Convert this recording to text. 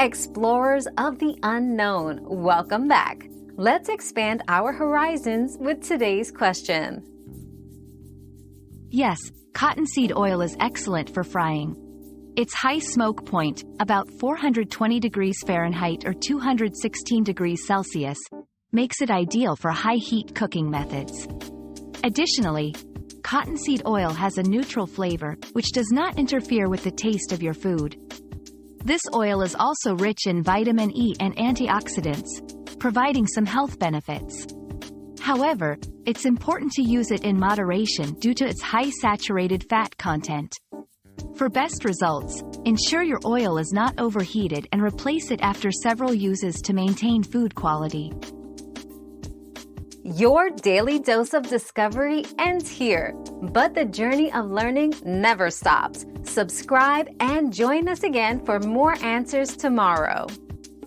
Explorers of the unknown, welcome back. Let's expand our horizons with today's question. Yes, cottonseed oil is excellent for frying. Its high smoke point, about 420 degrees Fahrenheit or 216 degrees Celsius, makes it ideal for high-heat cooking methods. Additionally, cottonseed oil has a neutral flavor, which does not interfere with the taste of your food. This oil is also rich in vitamin E and antioxidants, providing some health benefits. However, it's important to use it in moderation due to its high saturated fat content. For best results, ensure your oil is not overheated and replace it after several uses to maintain food quality. Your daily dose of discovery ends here, but the journey of learning never stops. Subscribe and join us again for more answers tomorrow.